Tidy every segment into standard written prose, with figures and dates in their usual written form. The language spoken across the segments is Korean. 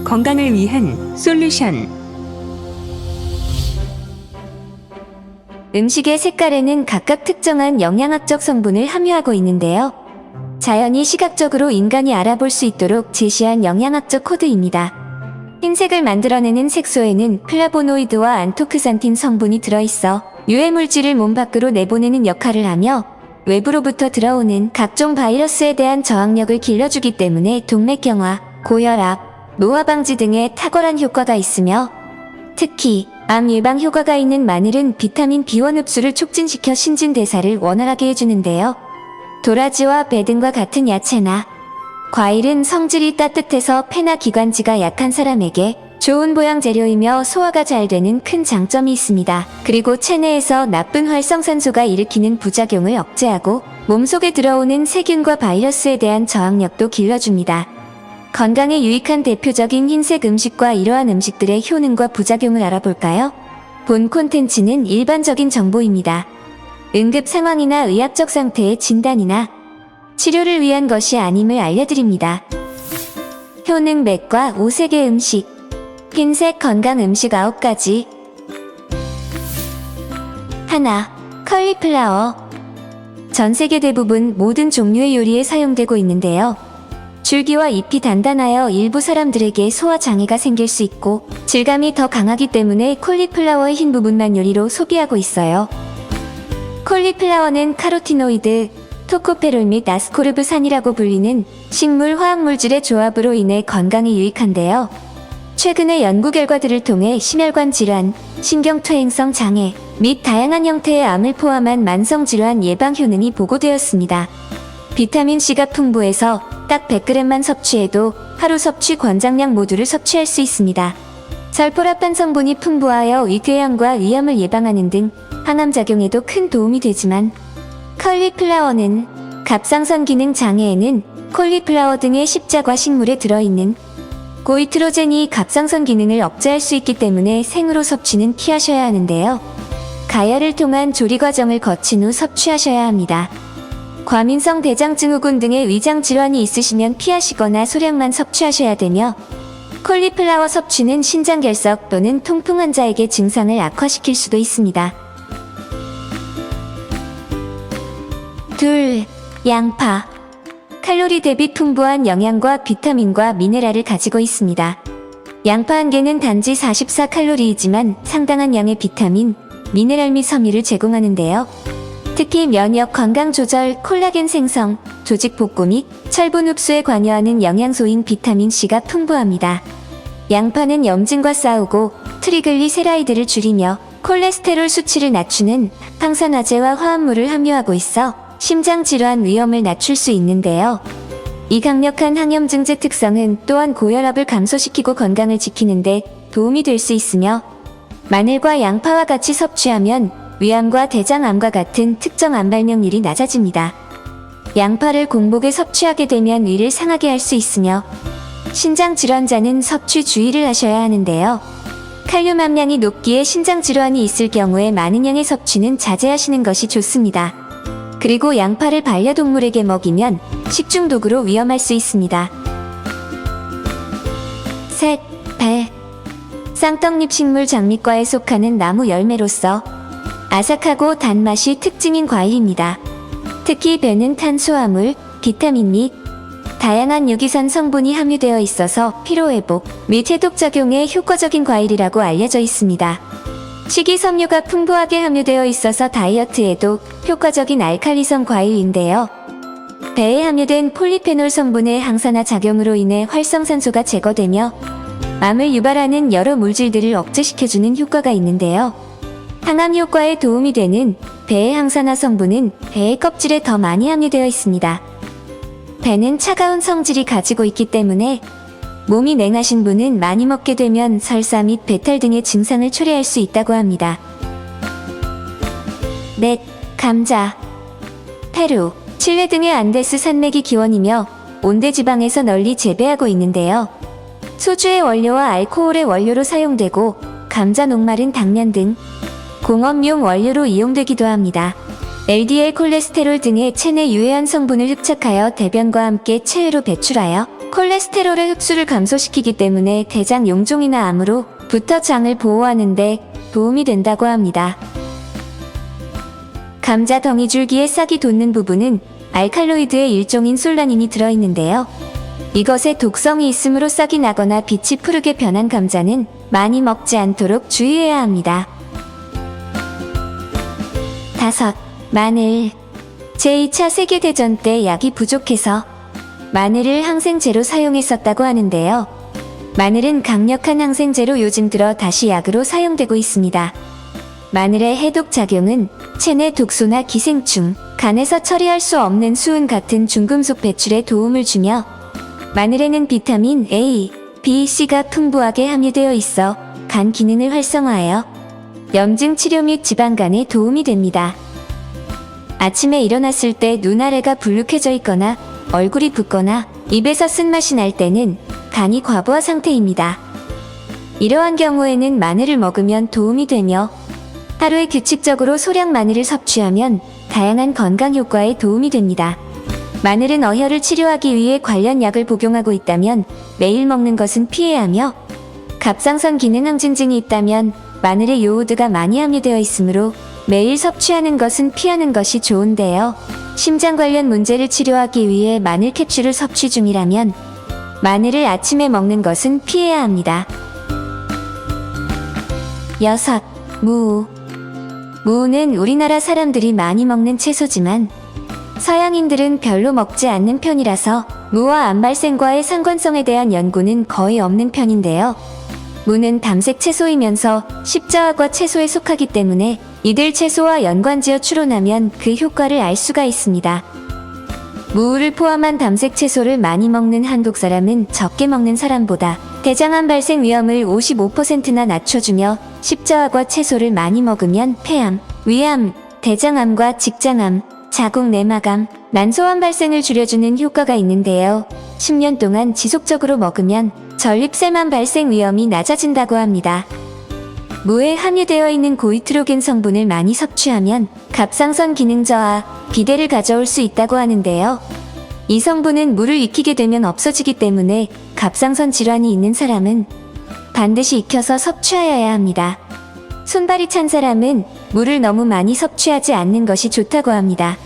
건강을 위한 솔루션. 음식의 색깔에는 각각 특정한 영양학적 성분을 함유하고 있는데요. 자연이 시각적으로 인간이 알아볼 수 있도록 제시한 영양학적 코드입니다. 흰색을 만들어내는 색소에는 플라보노이드와 안토크산틴 성분이 들어있어 유해물질을 몸 밖으로 내보내는 역할을 하며 외부로부터 들어오는 각종 바이러스에 대한 저항력을 길러주기 때문에 동맥경화, 고혈압, 노화 방지 등의 탁월한 효과가 있으며 특히 암 예방 효과가 있는 마늘은 비타민 B1 흡수를 촉진시켜 신진대사를 원활하게 해주는데요. 도라지와 배 등과 같은 야채나 과일은 성질이 따뜻해서 폐나 기관지가 약한 사람에게 좋은 보양 재료이며 소화가 잘 되는 큰 장점이 있습니다. 그리고 체내에서 나쁜 활성산소가 일으키는 부작용을 억제하고 몸속에 들어오는 세균과 바이러스에 대한 저항력도 길러줍니다. 건강에 유익한 대표적인 흰색 음식과 이러한 음식들의 효능과 부작용을 알아볼까요? 본 콘텐츠는 일반적인 정보입니다. 응급 상황이나 의학적 상태의 진단이나 치료를 위한 것이 아님을 알려드립니다. 효능 맥과 5색의 음식. 흰색 건강 음식 9가지. 하나, 컬리플라워. 전 세계 대부분 모든 종류의 요리에 사용되고 있는데요. 줄기와 잎이 단단하여 일부 사람들에게 소화 장애가 생길 수 있고 질감이 더 강하기 때문에 콜리플라워의 흰 부분만 요리로 소비하고 있어요. 콜리플라워는 카로티노이드, 토코페롤 및 아스코르브산이라고 불리는 식물 화학물질의 조합으로 인해 건강에 유익한데요. 최근의 연구 결과들을 통해 심혈관 질환, 신경퇴행성 장애 및 다양한 형태의 암을 포함한 만성질환 예방 효능이 보고되었습니다. 비타민C가 풍부해서 딱 100g만 섭취해도 하루 섭취 권장량 모두를 섭취할 수 있습니다. 설포라판 성분이 풍부하여 위궤양과 위암을 예방하는 등 항암작용에도 큰 도움이 되지만 컬리플라워는 갑상선 기능 장애에는 콜리플라워 등의 십자과 식물에 들어있는 고이트로젠이 갑상선 기능을 억제할 수 있기 때문에 생으로 섭취는 피하셔야 하는데요. 가열을 통한 조리 과정을 거친 후 섭취하셔야 합니다. 과민성 대장증후군 등의 위장 질환이 있으시면 피하시거나 소량만 섭취하셔야 되며 콜리플라워 섭취는 신장결석 또는 통풍 환자에게 증상을 악화시킬 수도 있습니다. 둘, 양파. 칼로리 대비 풍부한 영양과 비타민과 미네랄을 가지고 있습니다. 양파 한 개는 단지 44칼로리이지만 상당한 양의 비타민, 미네랄 및 섬유를 제공하는데요. 특히 면역 건강 조절, 콜라겐 생성, 조직 복구 및 철분 흡수에 관여하는 영양소인 비타민C가 풍부합니다. 양파는 염증과 싸우고 트리글리세라이드를 줄이며 콜레스테롤 수치를 낮추는 항산화제와 화합물을 함유하고 있어 심장질환 위험을 낮출 수 있는데요. 이 강력한 항염증제 특성은 또한 고혈압을 감소시키고 건강을 지키는데 도움이 될 수 있으며 마늘과 양파와 같이 섭취하면 위암과 대장암과 같은 특정 암 발병률이 낮아집니다. 양파를 공복에 섭취하게 되면 위를 상하게 할 수 있으며 신장 질환자는 섭취 주의를 하셔야 하는데요. 칼륨 함량이 높기에 신장 질환이 있을 경우에 많은 양의 섭취는 자제하시는 것이 좋습니다. 그리고 양파를 반려동물에게 먹이면 식중독으로 위험할 수 있습니다. 셋, 배. 쌍떡잎 식물 장미과에 속하는 나무 열매로서 아삭하고 단맛이 특징인 과일입니다. 특히 배는 탄수화물, 비타민 및 다양한 유기산 성분이 함유되어 있어서 피로회복 및 해독작용에 효과적인 과일이라고 알려져 있습니다. 식이섬유가 풍부하게 함유되어 있어서 다이어트에도 효과적인 알칼리성 과일인데요. 배에 함유된 폴리페놀 성분의 항산화 작용으로 인해 활성산소가 제거되며 암을 유발하는 여러 물질들을 억제시켜주는 효과가 있는데요. 항암 효과에 도움이 되는 배의 항산화 성분은 배의 껍질에 더 많이 함유되어 있습니다. 배는 차가운 성질이 가지고 있기 때문에 몸이 냉하신 분은 많이 먹게 되면 설사 및 배탈 등의 증상을 초래할 수 있다고 합니다. 넷, 감자. 페루, 칠레 등의 안데스 산맥이 기원이며 온대지방에서 널리 재배하고 있는데요. 소주의 원료와 알코올의 원료로 사용되고 감자 녹말은 당면 등 공업용 원료로 이용되기도 합니다. LDL 콜레스테롤 등의 체내 유해한 성분을 흡착하여 대변과 함께 체외로 배출하여 콜레스테롤의 흡수를 감소시키기 때문에 대장 용종이나 암으로부터 장을 보호하는 데 도움이 된다고 합니다. 감자 덩이줄기의 싹이 돋는 부분은 알칼로이드의 일종인 솔라닌이 들어있는데요. 이것에 독성이 있으므로 싹이 나거나 빛이 푸르게 변한 감자는 많이 먹지 않도록 주의해야 합니다. 5. 마늘. 제2차 세계대전 때 약이 부족해서 마늘을 항생제로 사용했었다고 하는데요. 마늘은 강력한 항생제로 요즘 들어 다시 약으로 사용되고 있습니다. 마늘의 해독 작용은 체내 독소나 기생충, 간에서 처리할 수 없는 수은 같은 중금속 배출에 도움을 주며 마늘에는 비타민 A, B, C가 풍부하게 함유되어 있어 간 기능을 활성화하여 염증 치료 및 지방간에 도움이 됩니다. 아침에 일어났을 때 눈아래가 불룩해져 있거나 얼굴이 붓거나 입에서 쓴맛이 날 때는 간이 과부하 상태입니다. 이러한 경우에는 마늘을 먹으면 도움이 되며 하루에 규칙적으로 소량 마늘을 섭취하면 다양한 건강 효과에 도움이 됩니다. 마늘은 어혈을 치료하기 위해 관련 약을 복용하고 있다면 매일 먹는 것은 피해야 하며 갑상선 기능 항진증이 있다면 마늘에 요오드가 많이 함유되어 있으므로 매일 섭취하는 것은 피하는 것이 좋은데요. 심장 관련 문제를 치료하기 위해 마늘 캡슐을 섭취 중이라면 마늘을 아침에 먹는 것은 피해야 합니다. 6. 무. 무는 우리나라 사람들이 많이 먹는 채소지만 서양인들은 별로 먹지 않는 편이라서 무와 암 발생과의 상관성에 대한 연구는 거의 없는 편인데요. 무는 담색 채소이면서 십자화과 채소에 속하기 때문에 이들 채소와 연관지어 추론하면 그 효과를 알 수가 있습니다. 무를 포함한 담색 채소를 많이 먹는 한국 사람은 적게 먹는 사람보다 대장암 발생 위험을 55%나 낮춰주며 십자화과 채소를 많이 먹으면 폐암, 위암, 대장암과 직장암, 자궁 내막암, 난소암 발생을 줄여주는 효과가 있는데요. 10년 동안 지속적으로 먹으면 전립선암 발생 위험이 낮아진다고 합니다. 무에 함유되어 있는 고이트로겐 성분을 많이 섭취하면 갑상선 기능 저하, 비대를 가져올 수 있다고 하는데요. 이 성분은 물을 익히게 되면 없어지기 때문에 갑상선 질환이 있는 사람은 반드시 익혀서 섭취하여야 합니다. 손발이 찬 사람은 물을 너무 많이 섭취하지 않는 것이 좋다고 합니다.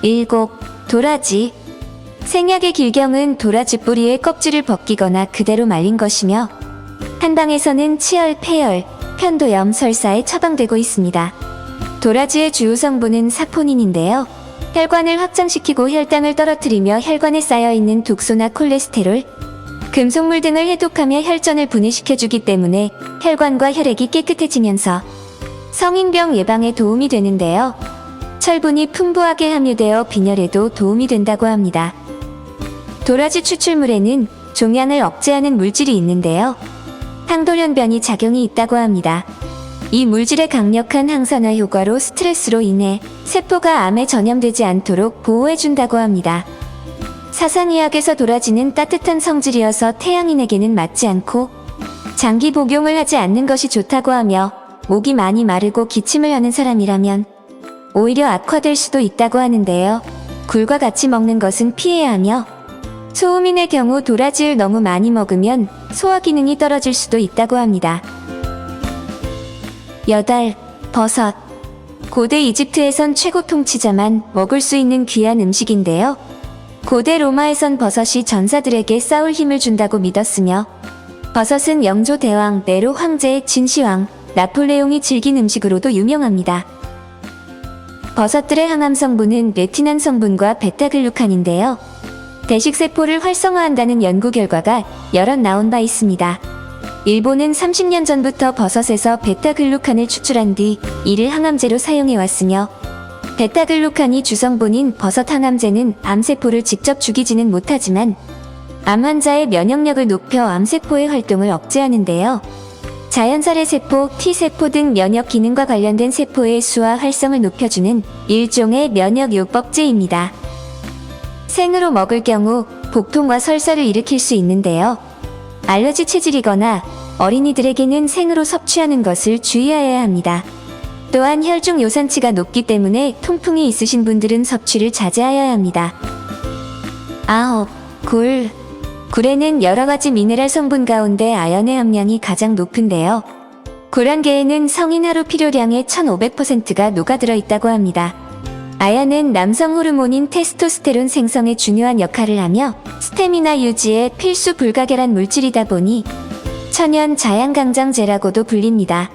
7. 도라지. 생약의 길경은 도라지 뿌리의 껍질을 벗기거나 그대로 말린 것이며 한방에서는 치열, 폐열, 편도염, 설사에 처방되고 있습니다. 도라지의 주요 성분은 사포닌인데요. 혈관을 확장시키고 혈당을 떨어뜨리며 혈관에 쌓여있는 독소나 콜레스테롤, 금속물 등을 해독하며 혈전을 분해시켜주기 때문에 혈관과 혈액이 깨끗해지면서 성인병 예방에 도움이 되는데요. 철분이 풍부하게 함유되어 빈혈에도 도움이 된다고 합니다. 도라지 추출물에는 종양을 억제하는 물질이 있는데요. 항돌연변이 작용이 있다고 합니다. 이 물질의 강력한 항산화 효과로 스트레스로 인해 세포가 암에 전염되지 않도록 보호해준다고 합니다. 사상의학에서 도라지는 따뜻한 성질이어서 태양인에게는 맞지 않고 장기 복용을 하지 않는 것이 좋다고 하며 목이 많이 마르고 기침을 하는 사람이라면 오히려 악화될 수도 있다고 하는데요. 굴과 같이 먹는 것은 피해야 하며 소음인의 경우 도라지를 너무 많이 먹으면 소화 기능이 떨어질 수도 있다고 합니다. 8. 버섯. 고대 이집트에선 최고 통치자만 먹을 수 있는 귀한 음식인데요. 고대 로마에선 버섯이 전사들에게 싸울 힘을 준다고 믿었으며 버섯은 영조 대왕, 네로 황제, 진시황, 나폴레옹이 즐긴 음식으로도 유명합니다. 버섯들의 항암 성분은 레티난 성분과 베타글루칸인데요. 대식세포를 활성화한다는 연구 결과가 여럿 나온 바 있습니다. 일본은 30년 전부터 버섯에서 베타글루칸을 추출한 뒤 이를 항암제로 사용해왔으며 베타글루칸이 주성분인 버섯 항암제는 암세포를 직접 죽이지는 못하지만 암 환자의 면역력을 높여 암세포의 활동을 억제하는데요. 자연살의 세포, T세포 등 면역 기능과 관련된 세포의 수와 활성을 높여주는 일종의 면역요법제입니다. 생으로 먹을 경우 복통과 설사를 일으킬 수 있는데요. 알러지 체질이거나 어린이들에게는 생으로 섭취하는 것을 주의하여야 합니다. 또한 혈중 요산치가 높기 때문에 통풍이 있으신 분들은 섭취를 자제하여야 합니다. 9. 굴에는 여러 가지 미네랄 성분 가운데 아연의 함량이 가장 높은데요. 굴 한 개에는 성인 하루 필요량의 1500%가 녹아들어 있다고 합니다. 아연은 남성 호르몬인 테스토스테론 생성에 중요한 역할을 하며 스태미나 유지에 필수 불가결한 물질이다 보니 천연 자양강장제라고도 불립니다.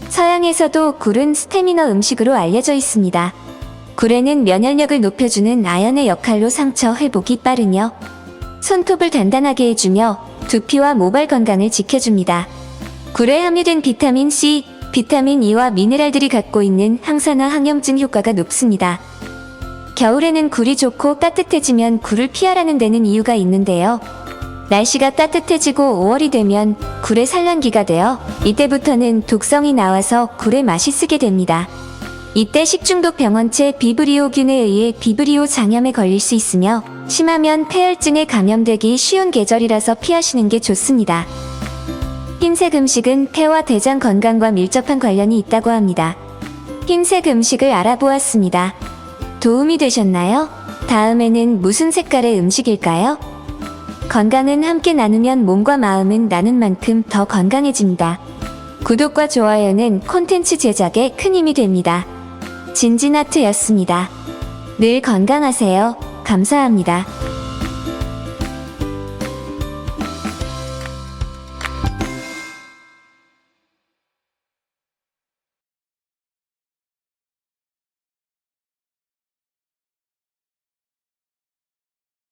서양에서도 굴은 스태미너 음식으로 알려져 있습니다. 굴에는 면역력을 높여주는 아연의 역할로 상처 회복이 빠르며 손톱을 단단하게 해주며 두피와 모발 건강을 지켜줍니다. 굴에 함유된 비타민 C, 비타민 E와 미네랄들이 갖고 있는 항산화 항염증 효과가 높습니다. 겨울에는 굴이 좋고 따뜻해지면 굴을 피하라는 데는 이유가 있는데요. 날씨가 따뜻해지고 5월이 되면 굴의 산란기가 되어 이때부터는 독성이 나와서 굴의 맛이 쓰게 됩니다. 이때 식중독 병원체 비브리오균에 의해 비브리오 장염에 걸릴 수 있으며 심하면 폐혈증에 감염되기 쉬운 계절이라서 피하시는 게 좋습니다. 흰색 음식은 폐와 대장 건강과 밀접한 관련이 있다고 합니다. 흰색 음식을 알아보았습니다. 도움이 되셨나요? 다음에는 무슨 색깔의 음식일까요? 건강은 함께 나누면 몸과 마음은 나눈 만큼 더 건강해집니다. 구독과 좋아요는 콘텐츠 제작에 큰 힘이 됩니다. 진진아트였습니다. 늘 건강하세요. 감사합니다.